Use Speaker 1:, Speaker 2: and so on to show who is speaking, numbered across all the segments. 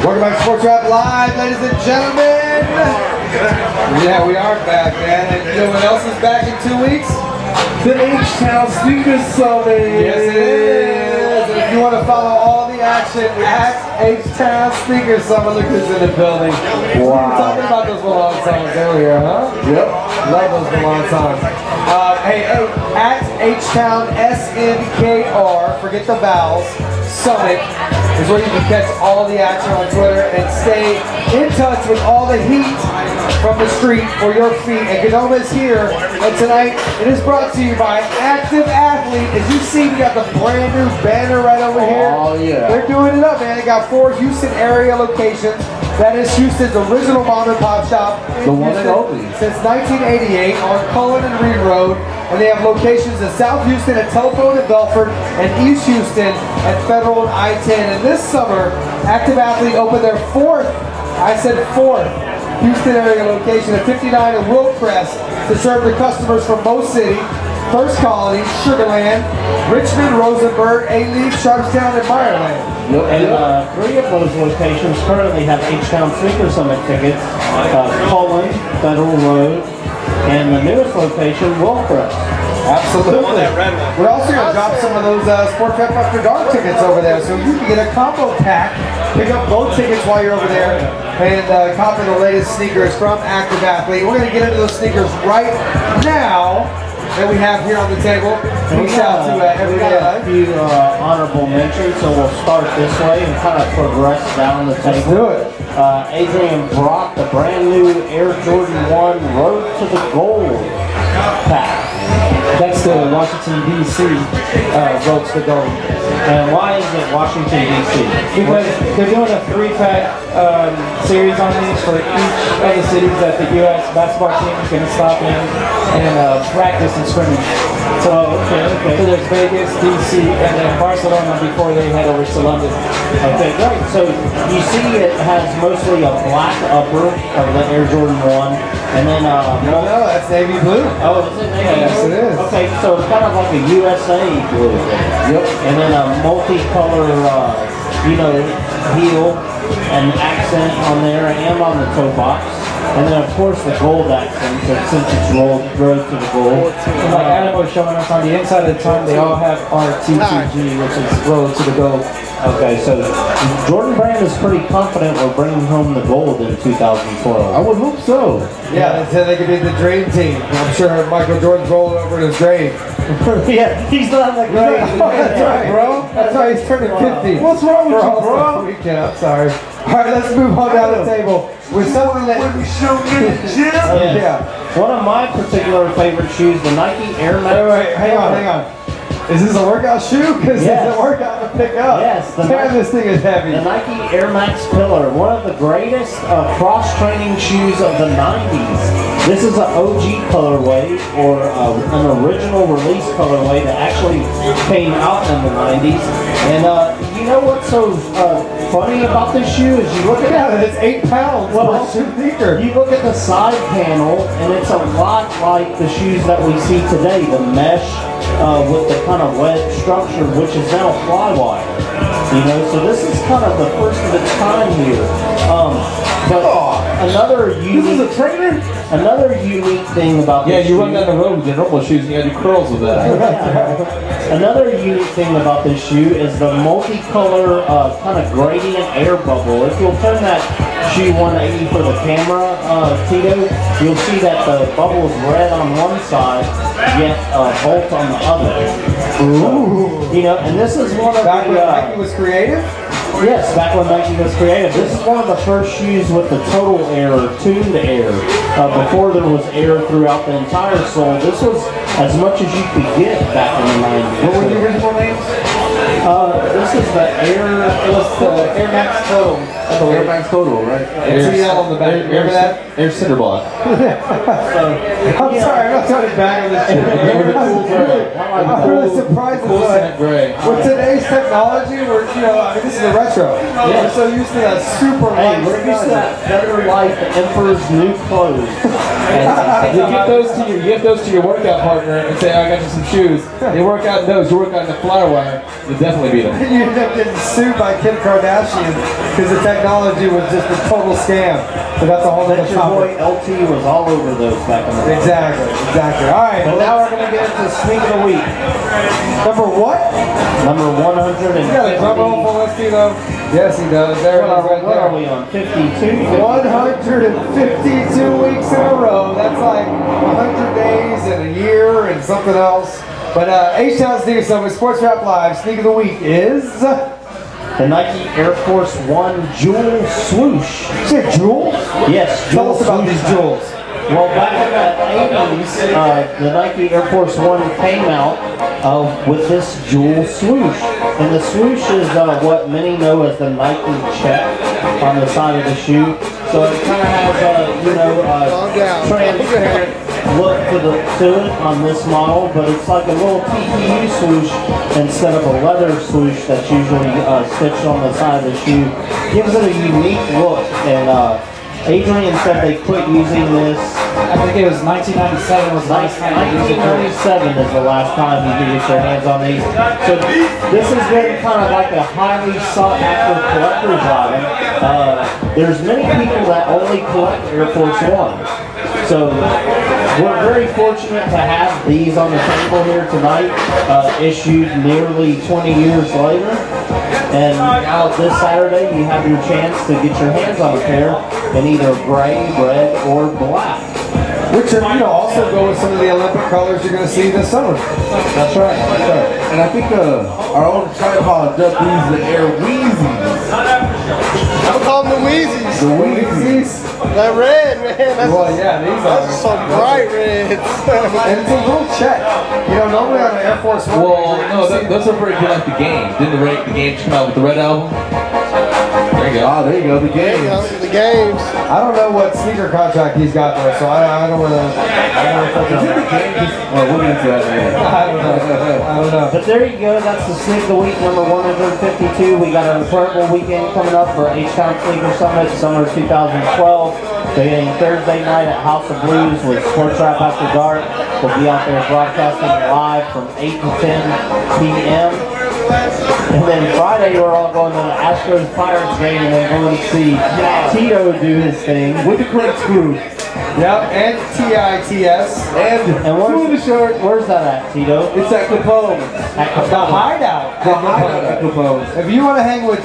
Speaker 1: Welcome back to Sports Wrap Live, ladies and gentlemen. Yeah, we are back, man. And you know what else is back in 2 weeks?
Speaker 2: The H-Town Sneaker Summit.
Speaker 1: Yes, it is. And if you want to follow all the action at H-Town Sneaker Summit, look who's in the building. Wow. We were talking about those Milan songs earlier, huh?
Speaker 2: Yep.
Speaker 1: Love those Milan songs. Hey, at H-Town SNKR, forget the vowels, Summit is where you can catch all the action on Twitter and stay in touch with all the heat from the street for your feet. And Genoma is here, and tonight it is brought to you by Active Athlete. As you see, we got the brand new banner right over here.
Speaker 2: Oh yeah.
Speaker 1: They're doing it up, man. They got 4 Houston area locations. That is Houston's original mom and pop shop.
Speaker 2: The one and only.
Speaker 1: Since 1988 on Cullen and Reed Road. And they have locations in South Houston at Telephone and Belford and East Houston at Federal and I-10. And this summer, Active Athlete opened their 4th, I said 4th, Houston area location at 59 in Willcrest to serve the customers from Mo City, First Colony, Sugarland, Richmond, Rosenberg, A-Leaf, Sharpstown, and Meyerland.
Speaker 3: Yep. And 3 of those locations currently have H-Town Sneaker Summit tickets. Cullen, Federal Road, and the newest location, Willcrest.
Speaker 1: Absolutely. We're also going to drop some of those Sports Wrap After Dark tickets over there, so you can get a combo pack, pick up both tickets while you're over there, and copy the latest sneakers from Active Athlete. We're going to get into those sneakers right now that we have here on the table. Reach out to Everyday Life.
Speaker 3: A few honorable mentions, so we'll start this way and kind of progress down the table.
Speaker 1: Let's do it.
Speaker 3: Adrian Brock, the brand new Air Jordan 1 Road to the Gold pack.
Speaker 4: That's the Washington, D.C. Road to the Gold.
Speaker 3: And why is it Washington, D.C.?
Speaker 4: Because they're doing a 3-pack series on these for each of the cities that the U.S. basketball team is going to stop in and practice and scrimmage. So, so there's Vegas, D.C., and then Barcelona before they head over to London.
Speaker 3: Okay, great. So you see it has mostly a black upper of the Air Jordan 1. And then,
Speaker 1: no, that's navy blue.
Speaker 3: Oh, is it navy blue?
Speaker 1: Yes, it is.
Speaker 3: Okay, so it's kind of like a USA blue.
Speaker 1: Yep.
Speaker 3: And then a multicolor, you know, heel and accent on there and on the toe box. And then, of course, the gold accent, since it's road to the gold.
Speaker 4: And like Adam was showing us on the inside of the tongue, they all have RTTG, which is Road to the Gold.
Speaker 3: Okay, so Jordan Brand is pretty confident we're bringing home the gold in 2012.
Speaker 2: I would hope so.
Speaker 1: Yeah, they said they could be the dream team. I'm sure Michael Jordan's rolling over in his grave.
Speaker 3: Yeah, he's not in the grave.
Speaker 1: That's right, bro. That's right, he's turning 50.
Speaker 2: What's wrong with you, bro?
Speaker 1: Weekend, I'm sorry. All right, let's move on down the table with something that...
Speaker 3: Yeah. One of my particular favorite shoes, the Nike Air Max.
Speaker 1: Wait, hang on. Is this a workout shoe? Because
Speaker 3: yes.
Speaker 1: It's a workout to pick up.
Speaker 3: Yes.
Speaker 1: Damn, this thing is heavy.
Speaker 3: The Nike Air Max Pillar, one of the greatest cross-training shoes of the 90s. This is an OG colorway, or an original release colorway that actually came out in the 90s. And you know what's so funny about this shoe is you look at
Speaker 1: that, it's 8 pounds.
Speaker 3: Well,
Speaker 1: sneaker.
Speaker 3: You look at the side panel, and it's a lot like the shoes that we see today, the mesh with the kind of wedge structure, which is now Flywire. You know, so this is kind of the first of its kind here. But another unique...
Speaker 2: This is a trainer?
Speaker 3: Another unique thing about this
Speaker 4: you run down the road with your normal shoes and you gotta do curls with that.
Speaker 3: Another unique thing about this shoe is the multicolor kind of gradient air bubble. If you'll turn that shoe 180 for the camera, Tito, you'll see that the bubble is red on one side, yet Volt on the other.
Speaker 1: Ooh.
Speaker 3: So, you know, and this is one of
Speaker 1: back
Speaker 3: the...
Speaker 1: when Nike was creative?
Speaker 3: Yes, back when Nike was creative. This is one of the first shoes with the total air, tuned air. Before there was air throughout the entire sole. This was as much as you could get back in the 90s.
Speaker 1: What were the original names?
Speaker 3: This is the Air...
Speaker 4: It was the Air Max Total.
Speaker 2: Air Max Total, right?
Speaker 1: TL on the back. Remember that?
Speaker 4: Air Cinder Block.
Speaker 1: I'm sorry, I'm not trying to bag on this shit. I'm really surprised with today's technology, this is a retro. We're so used to that super light.
Speaker 3: We're used to that Better Life, the Emperor's New Clothes.
Speaker 4: And you give those to your workout partner and say, I got you some shoes. They work out in those, you work out in the Flywire, you'll definitely beat them.
Speaker 1: You ended up getting sued by Kim Kardashian because the technology was just a total scam. So that's a whole other
Speaker 3: Your boy
Speaker 1: topic.
Speaker 3: LT was all over those back in the day.
Speaker 1: Exactly, exactly. All right.
Speaker 3: But now we're going to get into Sneak of the Week.
Speaker 1: Number what?
Speaker 3: Number 150.
Speaker 1: You got a drum roll for us, Tito? Yes, he does. There it is right
Speaker 3: What are
Speaker 1: there.
Speaker 3: we on? 52?
Speaker 1: 152 weeks in a row. That's like 100 days and a year and something else. But H-Town Sneaker Summit Sports Rap Live Sneak of the Week is
Speaker 3: The Nike Air Force One Jewel Swoosh.
Speaker 1: is it jewels?
Speaker 3: Yes,
Speaker 1: Tell
Speaker 3: Jewel
Speaker 1: us about
Speaker 3: Swoosh.
Speaker 1: these jewels.
Speaker 3: Well, back in the 80s, the Nike Air Force One came out with this jewel swoosh. And the swoosh is what many know as the Nike check on the side of the shoe. So it kind of has a, transparent look to it on this model, but it's like a little TPU swoosh instead of a leather swoosh that's usually stitched on the side of the shoe. Gives it a unique look, and Adrian said they quit using this.
Speaker 4: I think it was 1997 was the last time I used it.
Speaker 3: 1997 is the last time you could get your hands on these. So this has been kind of like a highly sought after collector's item. There's many people that only collect Air Force One. So we're very fortunate to have these on the table here tonight, issued nearly 20 years later. And now this Saturday you have your chance to get your hands on a pair in either gray, red, or black.
Speaker 1: Which are, also go with some of the Olympic colors you're going to see this summer.
Speaker 2: That's right. That's right. And I think our own tripod dubbed these the Air Wheezies.
Speaker 5: I'm calling them the Wheezies.
Speaker 2: The Wheezies.
Speaker 5: That red, man. That's,
Speaker 1: Well, yeah, these
Speaker 5: that's
Speaker 1: are.
Speaker 5: some bright reds.
Speaker 1: And it's a little check. Normally on an Air Force One.
Speaker 6: Well, no, those are very good like the game. Didn't the game just come out with the Red Album? There you go.
Speaker 2: Ah, there you go. The
Speaker 5: There you
Speaker 2: game.
Speaker 5: go, the games.
Speaker 1: I don't know what sneaker contract he's got though, so I don't want to.
Speaker 2: Well, we'll get into that later.
Speaker 1: I don't know.
Speaker 3: But there you go, that's the Sneak of the Week number 152. We got an incredible weekend coming up for H-Town Sneaker Summit, summer 2012. Beginning Thursday night at House of Blues with Sports Rap After Dark. We'll be out there broadcasting live from 8 to 10 p.m. And then Friday we're all going to the Astros Pirates game and then going to see Tito do his thing.
Speaker 2: With the correct screw.
Speaker 1: Yep, and TITS.
Speaker 3: And where's that at, Tito?
Speaker 2: It's at Capone.
Speaker 3: At
Speaker 1: The Hideout.
Speaker 2: The hideout at Capone.
Speaker 1: If you want to hang with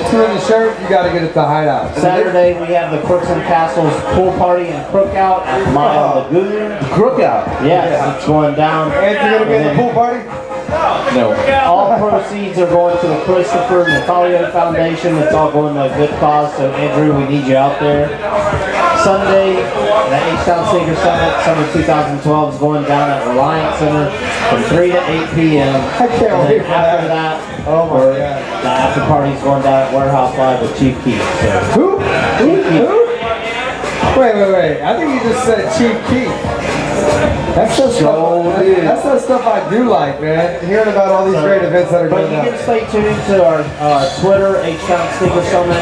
Speaker 1: two in the shirt, you got to get at the Hideout.
Speaker 3: Saturday we have the Crooks and Castles pool party and cookout at Mile Lagoon.
Speaker 2: Crookout.
Speaker 3: Yes, it's going down.
Speaker 1: And you're going to be in the pool party?
Speaker 6: No.
Speaker 3: All proceeds are going to the Christopher Natalio Foundation. It's all going to a good cause. So Andrew, we need you out there. Sunday, the H-Town Sneaker Summit, summer 2012 is going down at Reliance Center from 3 to 8 p.m.
Speaker 1: I can't
Speaker 3: And
Speaker 1: wait
Speaker 3: then
Speaker 1: for
Speaker 3: after
Speaker 1: that.
Speaker 3: that,
Speaker 1: Oh my
Speaker 3: or
Speaker 1: God.
Speaker 3: the after party's going down at Warehouse Live with Chief Keith. So
Speaker 1: Who? Wait. I think you just said Chief Keith. That's the stuff I do like, man. Hearing about all these great events that are
Speaker 3: But
Speaker 1: going
Speaker 3: you
Speaker 1: on.
Speaker 3: can stay tuned to our Twitter, H-Town Sneaker Summit,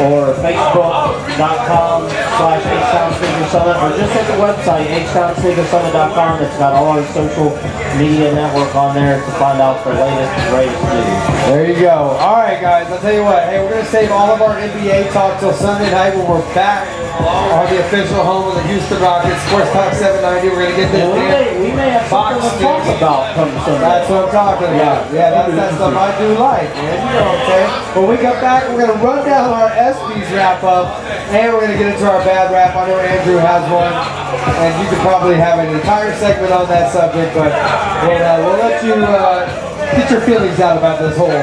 Speaker 3: or Facebook.com/H-Town Sneaker Summit, or just at the website, HTownSneakerSummit.com. It's got all our social media network on there to find out the latest and greatest news.
Speaker 1: There you go. All right, guys. I'll tell you what. Hey, we're going to save all of our NBA talk till Sunday night when we're back on the official home of the Houston Rockets. Sports Talk 790. We're going to get this
Speaker 3: And we may have something to talk about come Sunday.
Speaker 1: That's what I'm talking about. Yeah, that's that stuff I do like, man. You know what I'm saying? When we come back, we're going to run down our ESPYs wrap up, and we're going to get into our bad rap. I know Andrew has one, and you could probably have an entire segment on that subject, but we'll let you get your feelings out about this whole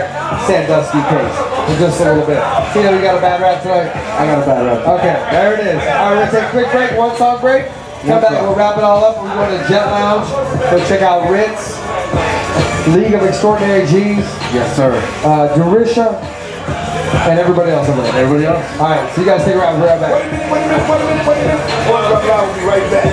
Speaker 1: Sandusky case in just a little bit. Tino, you got a bad rap tonight?
Speaker 2: I got a bad rap.
Speaker 1: Okay, there it is. All right, we're going to take a quick break, one song break. Come back, we'll wrap it all up. We're going to Jet Lounge. Go check out Ritz, League of Extraordinary G's,
Speaker 2: Yes, sir.
Speaker 1: Durisha, and everybody else over there.
Speaker 2: Everybody else?
Speaker 1: All right, so you guys stick around. We'll be right back.
Speaker 5: Wait a minute. We'll be right back.